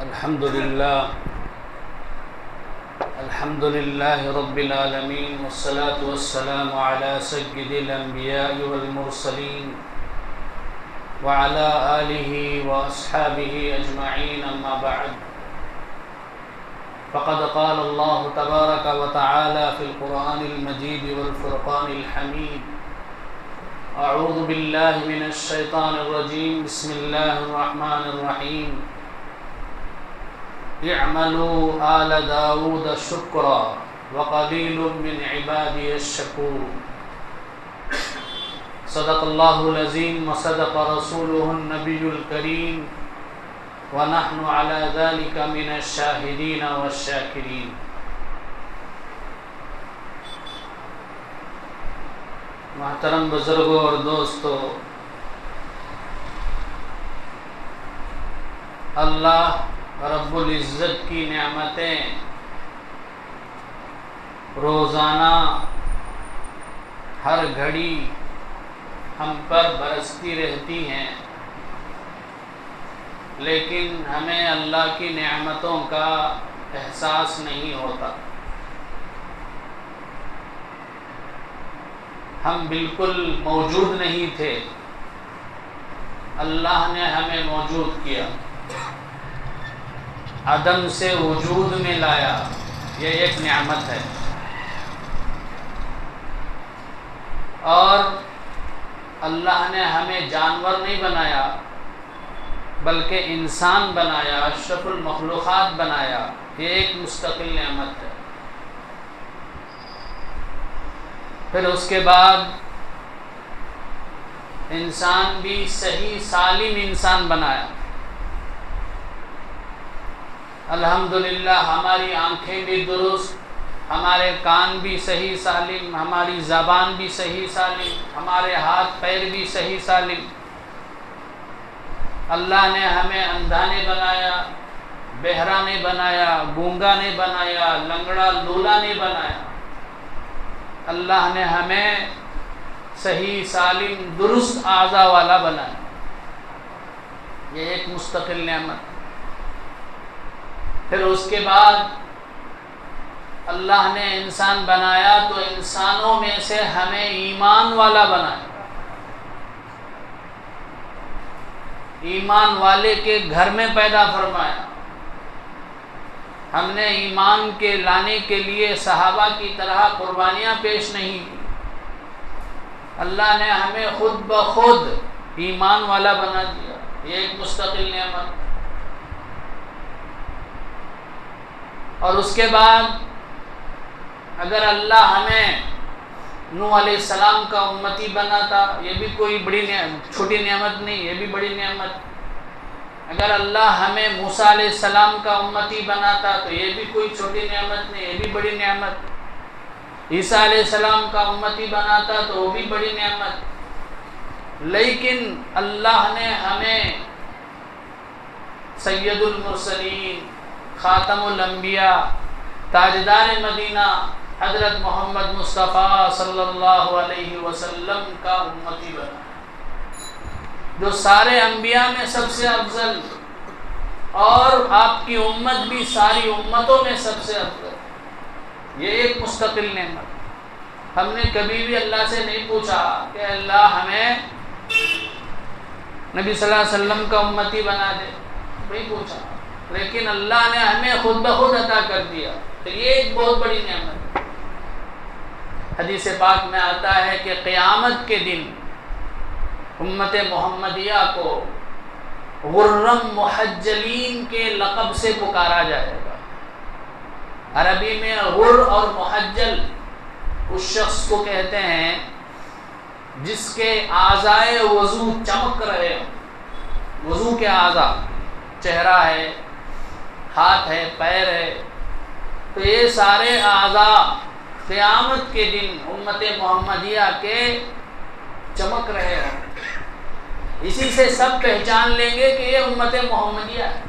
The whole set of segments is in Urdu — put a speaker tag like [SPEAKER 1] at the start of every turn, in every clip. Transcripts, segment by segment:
[SPEAKER 1] الحمد لله رب العالمين والصلاة والسلام على سيد الأنبياء والمرسلين وعلى آله وأصحابه أجمعين أما بعد فقد قال الله تبارك وتعالى في القرآن المجيد والفرقان الحميد أعوذ بالله من الشيطان الرجيم بسم الله الرحمن الرحيم اعملوا آل داود شكرا وقليل من عبادي الشكور صدق الله العظيم وصدق رسوله النبي الكريم ونحن على ذلك من الشاهدين والشاكرين. محترم بزرگوں اور دوستو، اللہ رب العزت کی نعمتیں روزانہ ہر گھڑی ہم پر برستی رہتی ہیں، لیکن ہمیں اللہ کی نعمتوں کا احساس نہیں ہوتا. ہم بالکل موجود نہیں تھے، اللہ نے ہمیں موجود کیا، عدم سے وجود میں لایا. یہ ایک نعمت ہے. اور اللہ نے ہمیں جانور نہیں بنایا بلکہ انسان بنایا، اشرف المخلوقات بنایا. یہ ایک مستقل نعمت ہے. پھر اس کے بعد انسان بھی صحیح سالم انسان بنایا. الحمدللہ ہماری آنکھیں بھی درست، ہمارے کان بھی صحیح سالم، ہماری زبان بھی صحیح سالم، ہمارے ہاتھ پیر بھی صحیح سالم. اللہ نے ہمیں اندھا نہیں بنایا، بہرا نہیں بنایا، گونگا نہیں بنایا، لنگڑا لولا نہیں بنایا. اللہ نے ہمیں صحیح سالم درست اعضاء والا بنایا. یہ ایک مستقل نعمت. پھر اس کے بعد اللہ نے انسان بنایا تو انسانوں میں سے ہمیں ایمان والا بنایا. ایمان والے کے گھر میں پیدا فرمایا. ہم نے ایمان کے لانے کے لیے صحابہ کی طرح قربانیاں پیش نہیں کی. اللہ نے ہمیں خود بخود ایمان والا بنا دیا. یہ ایک مستقل نعمت. اور اس کے بعد اگر اللہ ہمیں نوح علیہ السلام کا امتی بناتا، یہ بھی کوئی بڑی چھوٹی نعمت نہیں، یہ بھی بڑی نعمت. اگر اللہ ہمیں موسیٰ علیہ السلام کا امتی بناتا تو یہ بھی کوئی چھوٹی نعمت نہیں، یہ بھی بڑی نعمت. عیسیٰ علیہ السلام کا امتی بناتا تو وہ بھی بڑی نعمت. لیکن اللہ نے ہمیں سید المرسلین، خاتم الانبیاء، تاجدار مدینہ حضرت محمد مصطفیٰ صلی اللہ علیہ وسلم کا امتی بنا، جو سارے انبیاء میں سب سے افضل، اور آپ کی امت بھی ساری امتوں میں سب سے افضل. یہ ایک مستقل نعمت. ہم نے کبھی بھی اللہ سے نہیں پوچھا کہ اللہ ہمیں نبی صلی اللہ علیہ وسلم کا امتی بنا دے، نہیں پوچھا. لیکن اللہ نے ہمیں خود بخود عطا کر دیا. تو یہ ایک بہت بڑی نعمت. حدیث پاک میں آتا ہے کہ قیامت کے دن امت محمدیہ کو غرم محجلین کے لقب سے پکارا جائے گا. عربی میں غر اور محجل اس شخص کو کہتے ہیں جس کے اعضائے وضو چمک رہے ہوں. وضو کے اعضاء، چہرہ ہے، ہاتھ ہے، پیر ہے، تو یہ سارے اعضاء قیامت کے دن امت محمدیہ کے چمک رہے ہیں. اسی سے سب پہچان لیں گے کہ یہ امت محمدیہ ہے.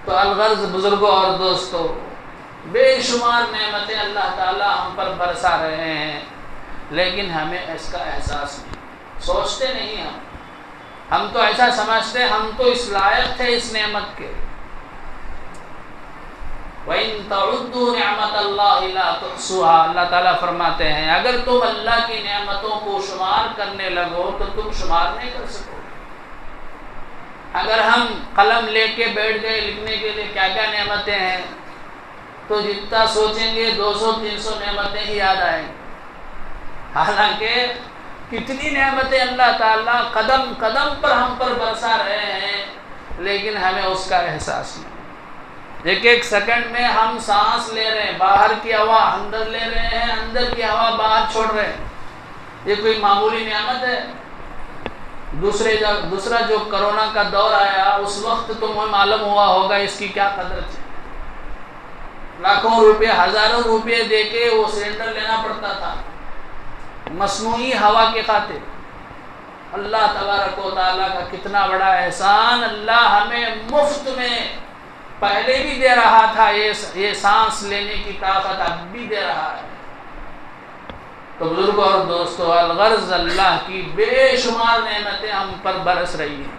[SPEAKER 1] تو الغرض بزرگوں اور دوستوں، بے شمار نعمتیں اللہ تعالی ہم پر برسا رہے ہیں، لیکن ہمیں اس کا احساس نہیں، سوچتے نہیں ہم. ہم تو ایسا سمجھتے ہم تو اس لائق تھے اس نعمت کے. وَإِن تَعُدُّوا نِعْمَةَ اللَّهِ لَا تُحْصُوهَا، اللہ تعالیٰ فرماتے ہیں اگر تم اللہ کی نعمتوں کو شمار کرنے لگو تو تم شمار نہیں کر سکو. اگر ہم قلم لے کے بیٹھ گئے لکھنے کے لیے کیا کیا نعمتیں ہیں تو جتنا سوچیں گے 200-300 نعمتیں ہی یاد آئیں گی. حالانکہ کتنی نعمتیں اللہ تعالیٰ قدم قدم پر ہم پر برسا رہے ہیں لیکن ہمیں اس کا احساس نہیں. ایک ایک سیکنڈ میں ہم سانس لے رہے ہیں، باہر کی ہوا اندر لے رہے ہیں، اندر کی ہوا باہر چھوڑ رہے ہیں. یہ کوئی معمولی نعمت ہے؟ دوسرا جو کرونا کا دور آیا اس وقت تمہیں معلوم ہوا ہوگا اس کی کیا قدر تھی. لاکھوں روپے ہزاروں روپے دے کے وہ سلنڈر لینا پڑتا تھا مصنوعی ہوا کے خاطر. اللہ تبارک و تعالیٰ کا کتنا بڑا احسان، اللہ ہمیں مفت میں پہلے بھی دے رہا تھا، یہ سانس لینے کی طاقت اب بھی دے رہا ہے. تو بزرگوں اور دوستو، الغرض اللہ کی بے شمار نعمتیں ہم پر برس رہی ہیں.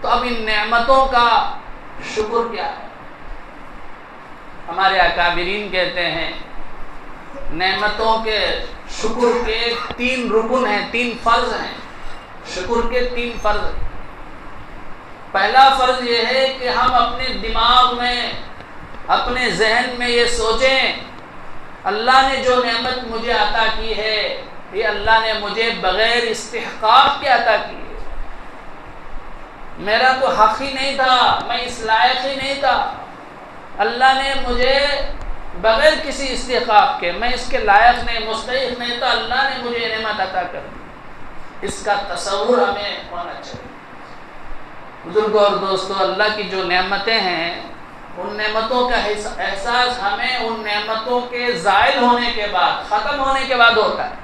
[SPEAKER 1] تو اب ان نعمتوں کا شکر کیا ہے؟ ہمارے اکابرین کہتے ہیں نعمتوں کے شکر کے 3 رکن ہیں، 3 فرض ہیں. شکر کے 3 فرض ہیں. پہلا فرض یہ ہے کہ ہم اپنے دماغ میں اپنے ذہن میں یہ سوچیں اللہ نے جو نعمت مجھے عطا کی ہے یہ اللہ نے مجھے بغیر استحقاق کے عطا کی ہے. میرا تو حق ہی نہیں تھا، میں اس لائق ہی نہیں تھا. اللہ نے مجھے بغیر کسی استحقاق کے، میں اس کے لائق نہیں مستحق نہیں تو اللہ نے مجھے نعمت عطا کر دی. اس کا تصور ہمیں ہونا چاہیے. بزرگوں اور دوستو، اللہ کی جو نعمتیں ہیں ان نعمتوں کا احساس ہمیں ان نعمتوں کے زائل ہونے کے بعد، ختم ہونے کے بعد ہوتا ہے.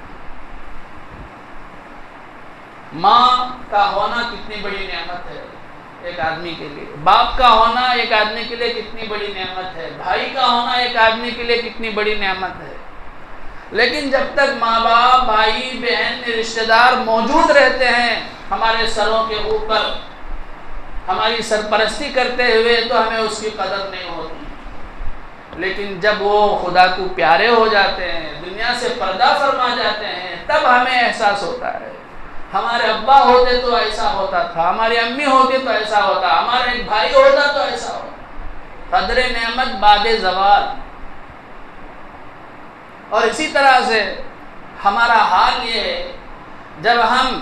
[SPEAKER 1] ماں کا ہونا کتنی بڑی نعمت ہے ایک آدمی کے لیے، باپ کا ہونا ایک آدمی کے لیے کتنی بڑی نعمت ہے، بھائی کا ہونا ایک آدمی کے لیے کتنی بڑی نعمت ہے. لیکن جب تک ماں باپ، بھائی بہن، رشتہ دار موجود رہتے ہیں ہمارے سروں کے اوپر ہماری سرپرستی کرتے ہوئے تو ہمیں اس کی قدر نہیں ہوتی. لیکن جب وہ خدا کو پیارے ہو جاتے ہیں، دنیا سے پردہ فرما جاتے ہیں، تب ہمیں احساس ہوتا ہے ہمارے ابا ہوتے تو ایسا ہوتا تھا، ہماری امی ہوتی تو ایسا ہوتا، ہمارا ایک بھائی ہوتا تو ایسا ہوتا. قدر نعمت بعد زوال. اور اسی طرح سے ہمارا حال یہ ہے جب ہم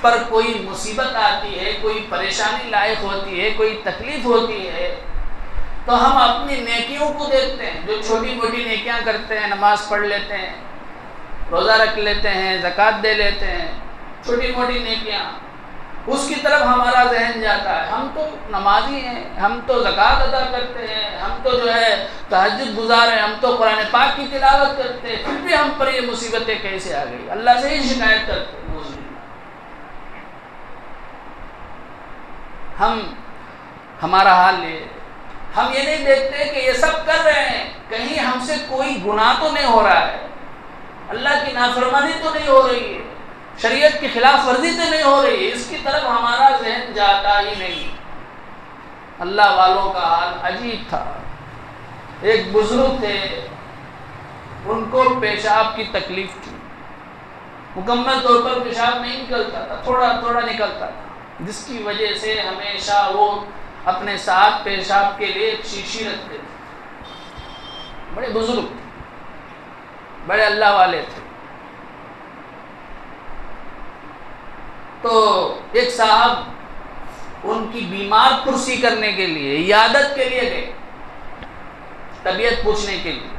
[SPEAKER 1] پر کوئی مصیبت آتی ہے، کوئی پریشانی لاحق ہوتی ہے، کوئی تکلیف ہوتی ہے تو ہم اپنی نیکیوں کو دیکھتے ہیں. جو چھوٹی موٹی نیکیاں کرتے ہیں، نماز پڑھ لیتے ہیں، روزہ رکھ لیتے ہیں، زکوٰۃ دے لیتے ہیں، چھوٹی موٹی نیکیاں، اس کی طرف ہمارا ذہن جاتا ہے. ہم تو نمازی ہیں، ہم تو زکوٰۃ ادا کرتے ہیں، ہم تو جو ہے تہجد گزار ہیں، ہم تو قرآن پاک کی تلاوت کرتے ہیں، پھر بھی ہم پر یہ مصیبتیں کیسے آ گئی؟ اللہ سے ہی شکایت کرتے ہیں. ہمارا حال یہ، ہم یہ نہیں دیکھتے کہ یہ سب کر رہے ہیں کہیں ہم سے کوئی گناہ تو نہیں ہو رہا ہے، اللہ کی نافرمانی تو نہیں ہو رہی ہے، شریعت کی خلاف ورزی تو نہیں ہو رہی ہے. اس کی طرف ہمارا ذہن جاتا ہی نہیں. اللہ والوں کا حال عجیب تھا. ایک بزرگ تھے، ان کو پیشاب کی تکلیف تھی، مکمل طور پر پیشاب نہیں نکلتا تھا، تھوڑا تھوڑا نکلتا تھا، جس کی وجہ سے ہمیشہ وہ اپنے ساتھ پیشاب کے لیے ایک شیشی رکھتے تھے. بڑے بزرگ تھے، بڑے اللہ والے تھے. تو ایک صاحب ان کی بیمار پرسی کرنے کے لیے، عیادت کے لیے گئے، طبیعت پوچھنے کے لیے.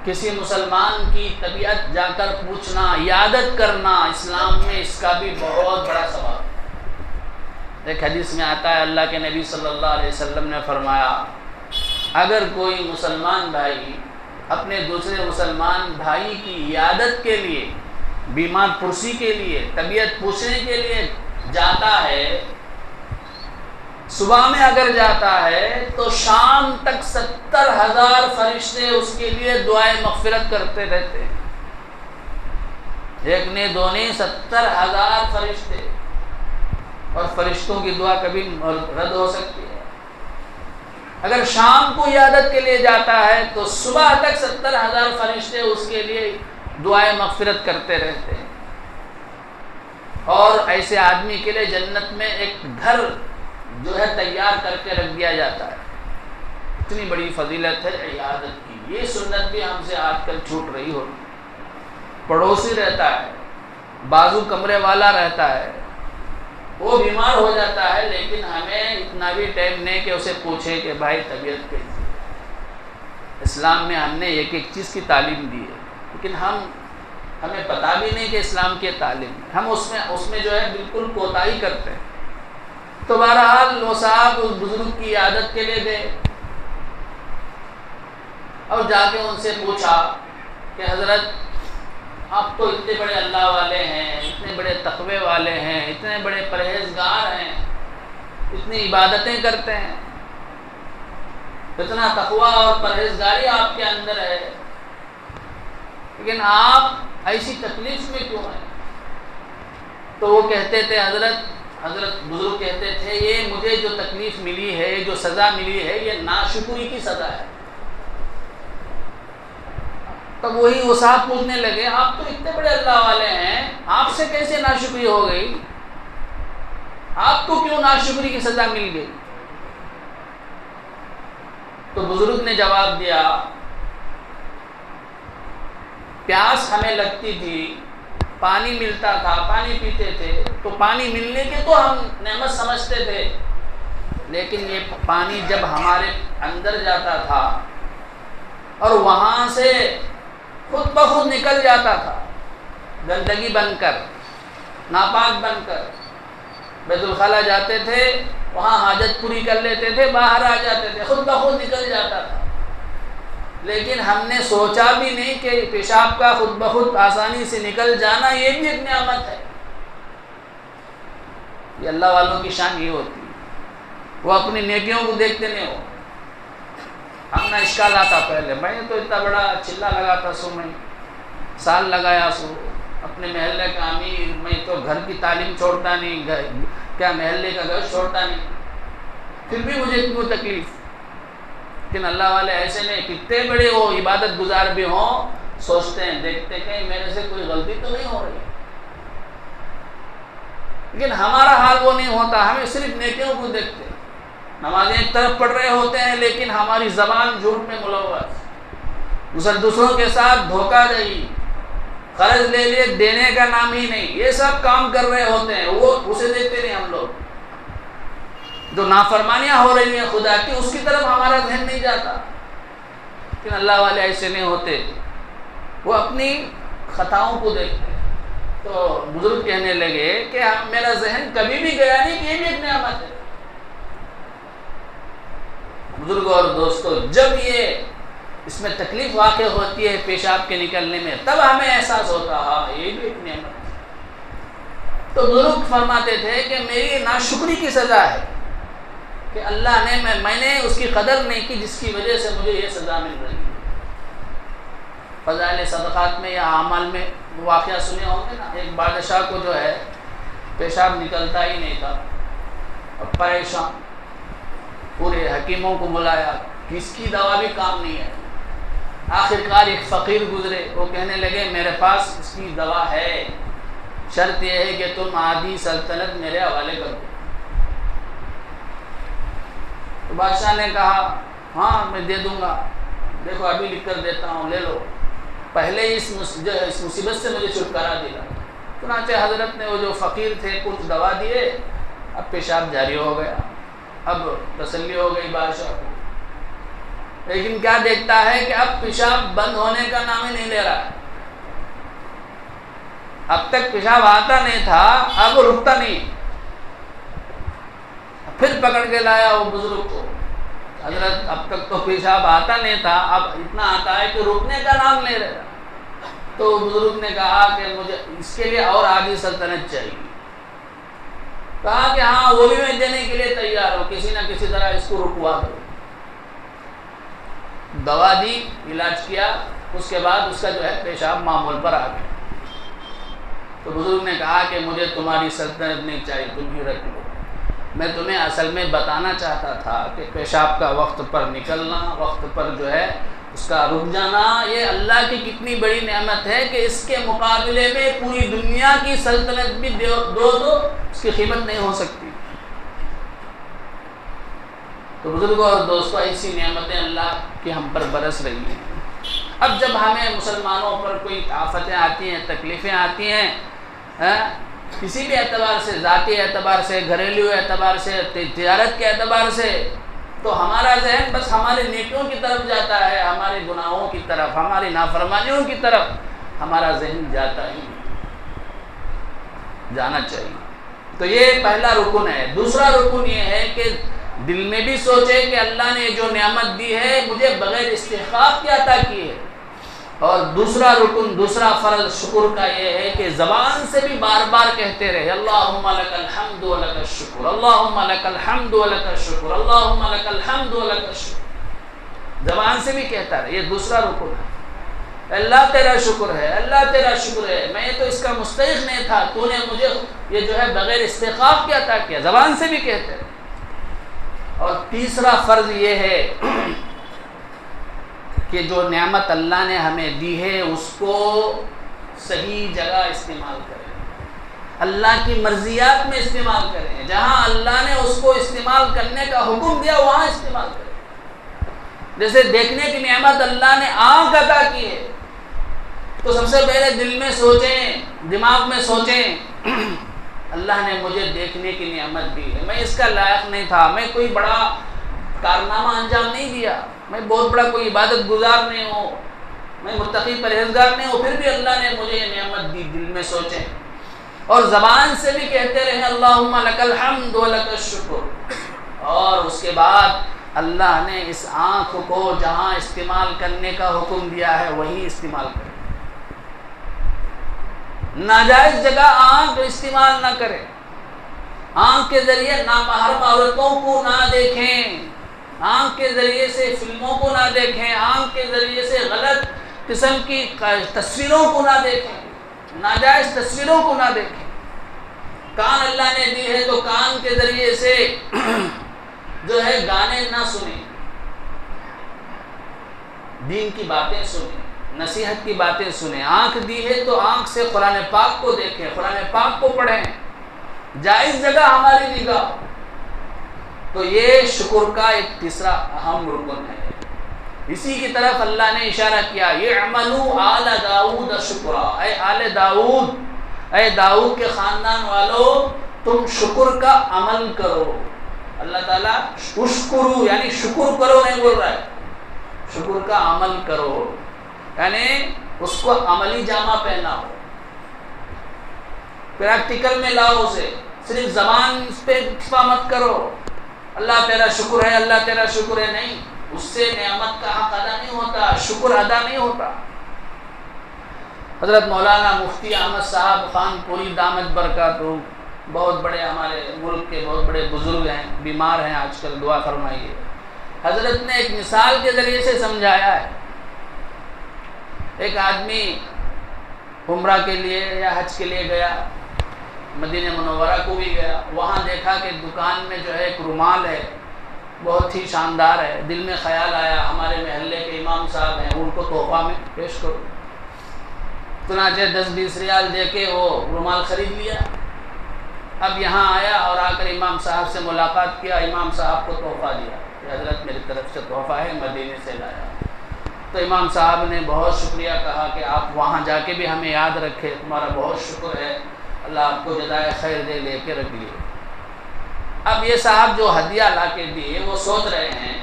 [SPEAKER 1] کسی مسلمان کی طبیعت جا کر پوچھنا، عیادت کرنا، اسلام میں اس کا بھی بہت بڑا ثواب ہے. ایک حدیث میں آتا ہے اللہ کے نبی صلی اللہ علیہ وسلم نے فرمایا اگر کوئی مسلمان بھائی اپنے دوسرے مسلمان بھائی کی عیادت کے لیے، بیمار پرسی کے لیے، طبیعت پوچھنے کے لیے جاتا ہے، صبح میں اگر جاتا ہے تو شام تک 70,000 فرشتے اس کے لیے دعائیں مغفرت کرتے رہتے ہیں. ایک نے دو نے 70,000 فرشتے، اور فرشتوں کی دعا کبھی رد ہو سکتی ہے؟ اگر شام کو عیادت کے لیے جاتا ہے تو صبح تک 70,000 فرشتے اس کے لیے دعائیں مغفرت کرتے رہتے ہیں، اور ایسے آدمی کے لیے جنت میں ایک گھر جو ہے تیار کر کے رکھ دیا جاتا ہے۔ اتنی بڑی فضیلت ہے عیادت کی، یہ سنت بھی ہم سے آج کل چھوٹ رہی ہوتی۔ پڑوسی رہتا ہے، بازو کمرے والا رہتا ہے، وہ بیمار ہو جاتا ہے، لیکن ہمیں اتنا بھی ٹائم نہیں کہ اسے پوچھے کہ بھائی طبیعت کیسی ہے۔ اسلام میں ہم نے ایک ایک چیز کی تعلیم دی ہے، لیکن ہمیں پتہ بھی نہیں کہ اسلام کی تعلیم ہے، ہم اس میں جو ہے بالکل کوتاہی کرتے ہیں۔ تو بہرحال وہ صاحب اس بزرگ کی عیادت کے لیے گئے، اور جا کے ان سے پوچھا کہ حضرت آپ تو اتنے بڑے اللہ والے ہیں، اتنے بڑے تقوی والے ہیں، اتنے بڑے پرہیزگار ہیں، اتنی عبادتیں کرتے ہیں، اتنا تقوی اور پرہیزگاری آپ کے اندر ہے، لیکن آپ ایسی تکلیف میں کیوں ہیں؟ تو وہ کہتے تھے حضرت بزرگ کہتے تھے یہ مجھے جو تکلیف ملی ہے، جو سزا ملی ہے، یہ ناشکری کی سزا ہے۔ تب وہی وہ صاحب پوچھنے لگے آپ تو اتنے بڑے اللہ والے ہیں، آپ سے کیسے ناشکری ہو گئی؟ آپ کو کیوں ناشکری کی سزا مل گئی؟ تو بزرگ نے جواب دیا پیاس ہمیں لگتی تھی، پانی ملتا تھا، پانی پیتے تھے، تو پانی ملنے کے تو ہم نعمت سمجھتے تھے، لیکن یہ پانی جب ہمارے اندر جاتا تھا اور وہاں سے خود بخود نکل جاتا تھا، گندگی بن کر، ناپاک بن کر، بیت الخلا جاتے تھے، وہاں حاجت پوری کر لیتے تھے، باہر آ جاتے تھے، خود بخود نکل جاتا تھا، لیکن ہم نے سوچا بھی نہیں کہ پیشاب کا خود بخود آسانی سے نکل جانا یہ بھی ایک نعمت ہے۔ یہ اللہ والوں کی شان یہ ہوتی ہے، وہ اپنی نیکیوں کو دیکھتے نہیں ہو۔ ہم نہ اشکال آتا پہلے، میں تو اتنا بڑا چلا لگاتا سو، میں سال لگایا سو، اپنے محلے کا امیر، میں تو گھر کی تعلیم چھوڑتا نہیں، کیا محلے کا گھر چھوڑتا نہیں، پھر بھی مجھے کیوں تکلیف؟ لیکن اللہ والے ایسے نہیں، کتنے بڑے وہ عبادت گزار بھی ہوں، سوچتے ہیں دیکھتے ہیں کہ میرے سے کوئی غلطی تو نہیں ہو رہی، لیکن ہمارا حال وہ نہیں ہوتا، ہمیں صرف نیکیوں کو دیکھتے ہیں۔ نمازیں ایک طرف پڑھ رہے ہوتے ہیں، لیکن ہماری زبان جھوٹ میں ملوث، دوسروں کے ساتھ دھوکہ دہی، قرض لے لیے دینے کا نام ہی نہیں، یہ سب کام کر رہے ہوتے ہیں، وہ اسے دیکھتے نہیں ہم لوگ۔ جو نافرمانیاں ہو رہی ہیں خدا کی، اس کی طرف ہمارا ذہن نہیں جاتا، لیکن اللہ والے ایسے نہیں ہوتے، وہ اپنی خطاؤں کو دیکھتے ہیں۔ تو بزرگ کہنے لگے کہ میرا ذہن کبھی بھی گیا نہیں کہ یہ بھی ایک نعمت ہے۔ بزرگ اور دوستو، جب یہ اس میں تکلیف واقع ہوتی ہے پیشاب کے نکلنے میں، تب ہمیں احساس ہوتا ہے یہ بھی ایک نعمت ہے۔ تو بزرگ فرماتے تھے کہ میری ناشکری کی سزا ہے کہ اللہ نے میں نے اس کی قدر نہیں کی، جس کی وجہ سے مجھے یہ سزا مل رہی ہے۔ فضائل صدقات میں یا اعمال میں واقعہ سنے ہوں گے نا، ایک بادشاہ کو جو ہے پیشاب نکلتا ہی نہیں تھا، اور پریشان، پورے حکیموں کو بلایا، کس کی دوا بھی کام نہیں ہے۔ آخرکار ایک فقیر گزرے، وہ کہنے لگے میرے پاس اس کی دوا ہے، شرط یہ ہے کہ تم آدھی سلطنت میرے حوالے کر دو۔ تو بادشاہ نے کہا ہاں میں دے دوں گا، دیکھو ابھی لکھ کر دیتا ہوں، لے لو، پہلے اس مصیبت سے مجھے چھٹکارا دیا۔ چنانچہ حضرت نے وہ جو فقیر تھے کچھ دوا دیے، اب پیشاب جاری ہو گیا، اب تسلی ہو گئی بادشاہ کو، لیکن کیا دیکھتا ہے کہ اب پیشاب بند ہونے کا نام ہی نہیں لے رہا ہے۔ اب تک پیشاب آتا نہیں تھا، اب وہ رکتا نہیں۔ پھر پکڑ کے لایا وہ بزرگ کو، حضرت اب تک تو پیشاب آتا نہیں تھا، اب اتنا آتا ہے کہ رکنے کا نام لے رہا۔ تو بزرگ نے کہا کہ مجھے اس کے لیے اور آدھی سلطنت چاہیے۔ کہا کہ ہاں وہ بھی میں دینے کے لیے تیار ہوں، کسی نہ کسی طرح اس کو رکوا دو۔ دوا دی، علاج کیا، اس کے بعد اس کا جو ہے پیشاب معمول پر آ گیا۔ تو بزرگ نے کہا کہ مجھے تمہاری سلطنت نہیں چاہیے، تم ہی رکھ لو، میں تمہیں اصل میں بتانا چاہتا تھا کہ پیشاب کا وقت پر نکلنا، وقت پر جو ہے اس کا رک جانا، یہ اللہ کی کتنی بڑی نعمت ہے کہ اس کے مقابلے میں پوری دنیا کی سلطنت بھی دو تو اس کی قیمت نہیں ہو سکتی۔ تو بزرگوں اور دوستوں، ایسی نعمتیں اللہ کی ہم پر برس رہی ہیں۔ اب جب ہمیں مسلمانوں پر کوئی آفتیں آتی ہیں، تکلیفیں آتی ہیں، کسی بھی اعتبار سے، ذاتی اعتبار سے، گھریلو اعتبار سے، تجارت کے اعتبار سے، تو ہمارا ذہن بس ہمارے نیکیوں کی طرف جاتا ہے، ہمارے گناہوں کی طرف، ہماری نافرمانیوں کی طرف ہمارا ذہن جاتا ہی جانا چاہیے۔ تو یہ پہلا رکن ہے۔ دوسرا رکن یہ ہے کہ دل میں بھی سوچے کہ اللہ نے جو نعمت دی ہے مجھے بغیر استحقاق کی عطا کی ہے۔ اور دوسرا رکن، دوسرا فرض شکر کا یہ ہے کہ زبان سے بھی بار بار کہتے رہے اللہم لک الحمد و لک الشکر، اللہم لک الحمد و لک الشکر، اللہم لک الحمد و لک الشکر، زبان سے بھی کہتا رہے۔ یہ دوسرا رکن ہے، اللہ تیرا شکر ہے، اللہ تیرا شکر ہے، میں تو اس کا مستحق نہیں تھا، تو نے مجھے یہ جو ہے بغیر استحقاق کی عطا کیا، زبان سے بھی کہتے رہے۔ اور تیسرا فرض یہ ہے کہ جو نعمت اللہ نے ہمیں دی ہے اس کو صحیح جگہ استعمال کریں، اللہ کی مرضیات میں استعمال کریں، جہاں اللہ نے اس کو استعمال کرنے کا حکم دیا وہاں استعمال کریں۔ جیسے دیکھنے کی نعمت اللہ نے آنکھ عطا کی ہے، تو سب سے پہلے دل میں سوچیں، دماغ میں سوچیں اللہ نے مجھے دیکھنے کی نعمت دی ہے، میں اس کا لائق نہیں تھا، میں کوئی بڑا کارنامہ انجام نہیں دیا، میں بہت بڑا کوئی عبادت گزار نہیں ہوں، میں متقی پرہیزگار نہیں ہوں، پھر بھی اللہ نے مجھے یہ نعمت دی۔ دل میں سوچیں اور زبان سے بھی کہتے رہیں اللہم لک الحمد و لک الشکر۔ اور اس کے بعد اللہ نے اس آنکھ کو جہاں استعمال کرنے کا حکم دیا ہے وہی استعمال کریں، ناجائز جگہ آنکھ استعمال نہ کریں، آنکھ کے ذریعے نامحرم عورتوں کو نہ دیکھیں، آنکھ کے ذریعے سے فلموں کو نہ دیکھیں، آنکھ کے ذریعے سے غلط قسم کی تصویروں کو نہ دیکھیں، ناجائز تصویروں کو نہ دیکھیں۔ کان اللہ نے دی ہے تو کان کے ذریعے سے جو ہے گانے نہ سنیں، دین کی باتیں سنیں، نصیحت کی باتیں سنیں۔ آنکھ دی ہے تو آنکھ سے قرآن پاک کو دیکھیں، قرآن پاک کو پڑھیں، جائز جگہ ہماری نگاہ۔ تو یہ شکر کا ایک تیسرا اہم رکن ہے۔ اسی کی طرف اللہ نے اشارہ کیا اعملوا آل داؤد شکرا، اے آل داؤد، اے داؤد کے خاندان والو تم شکر کا عمل کرو۔ اللہ تعالیٰ اشکرو یعنی شکر کرو نہیں بول رہا ہے، شکر کا عمل کرو، یعنی اس کو عملی جامہ پہناؤ، پریکٹیکل میں لاؤ اسے، صرف زبان پہ اکتفا مت کرو اللہ تیرا شکر ہے، اللہ تیرا شکر ہے، نہیں، اس سے نعمت کا حق ادا نہیں ہوتا، شکر ادا نہیں ہوتا۔ حضرت مولانا مفتی احمد صاحب خان پوری دامت برکاتہ، بہت بڑے ہمارے ملک کے بہت بڑے بزرگ ہیں، بیمار ہیں آج کل، دعا فرمائیے۔ حضرت نے ایک مثال کے ذریعے سے سمجھایا ہے۔ ایک آدمی عمرہ کے لیے یا حج کے لیے گیا، مدینہ منورہ کو بھی گیا، وہاں دیکھا کہ دکان میں جو ہے ایک رومال ہے، بہت ہی شاندار ہے، دل میں خیال آیا ہمارے محلے کے امام صاحب ہیں، ان کو تحفہ میں پیش کرو۔ چنانچہ 10-20 ریال دے کے وہ رومال خرید لیا۔ اب یہاں آیا اور آ کر امام صاحب سے ملاقات کیا، امام صاحب کو تحفہ دیا کہ حضرت میری طرف سے تحفہ ہے، مدینے سے لایا۔ تو امام صاحب نے بہت شکریہ کہا کہ آپ وہاں جا کے بھی ہمیں یاد رکھے، تمہارا بہت شکر ہے، اللہ آپ کو جزائے خیر دے، لے کے رکھ لیے۔ اب یہ صاحب جو ہدیہ لا کے دیے وہ سوچ رہے ہیں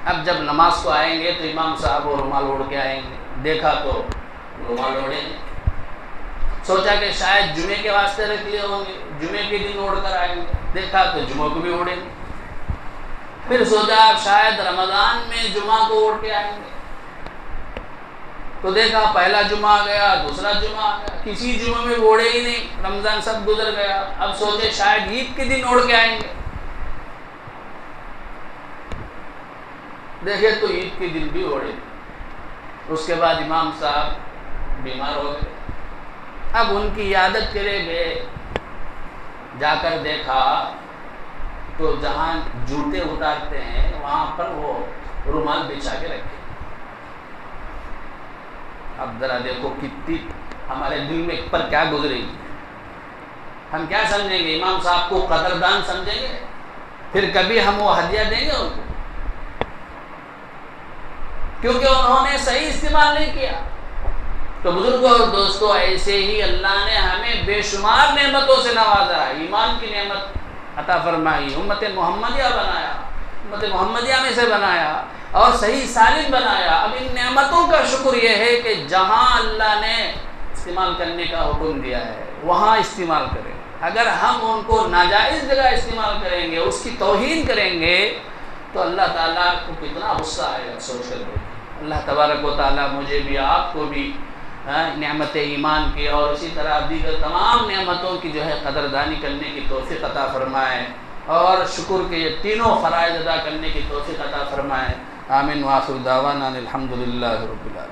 [SPEAKER 1] اب جب نماز کو آئیں گے تو امام صاحب وہ رومال اوڑھ کے آئیں گے، دیکھا تو رومال اوڑھیں گے، سوچا کہ شاید جمعے کے واسطے رکھ لیے ہوں گے، جمعے کے دن اوڑھ کر آئیں گے، دیکھا تو جمعہ کو بھی اوڑھیں گے، پھر سوچا شاید رمضان میں جمعہ کو اوڑھ کے آئیں گے، تو دیکھا پہلا جمعہ آ گیا، دوسرا جمعہ آ گیا، کسی جمعہ میں اوڑھے ہی نہیں، رمضان سب گزر گیا۔ اب سوچے شاید عید کے دن اوڑھ کے آئیں گے، دیکھے تو عید کے دن بھی اوڑھے۔ اس کے بعد امام صاحب بیمار ہو گئے، اب ان کی عیادت کے لیے گئے، جا کر دیکھا تو جہاں جوتے اتارتے ہیں وہاں پر وہ رومال بچھا کے رکھے۔ اب ذرا دیکھو کتنی ہمارے دل میں پر کیا گزرے گی، ہم کیا سمجھیں گے؟ امام صاحب کو قدردان سمجھیں گے؟ پھر کبھی ہم وہ ہدیہ دیں گے ان کو؟ کیونکہ انہوں نے صحیح استعمال نہیں کیا۔ تو بزرگوں اور دوستوں، ایسے ہی اللہ نے ہمیں بے شمار نعمتوں سے نوازا ہے، ایمان کی نعمت عطا فرمائی، امت محمدیہ بنایا، امت محمدیہ میں سے بنایا اور صحیح سالم بنایا۔ اب ان نعمتوں کا شکر یہ ہے کہ جہاں اللہ نے استعمال کرنے کا حکم دیا ہے وہاں استعمال کریں۔ اگر ہم ان کو ناجائز جگہ استعمال کریں گے، اس کی توہین کریں گے، تو اللہ تعالیٰ کو کتنا غصہ آئے گا سوچ کر دیکھیں۔ اللہ تبارک و تعالیٰ مجھے بھی آپ کو بھی نعمت ایمان کی اور اسی طرح دیگر تمام نعمتوں کی جو ہے قدردانی کرنے کی توفیق عطا فرمائے اور شکر کے یہ تینوں فرائض ادا کرنے کی توفیق عطا فرمائے۔ آمین وآخر دعوانا الحمدللہ رب العالمین۔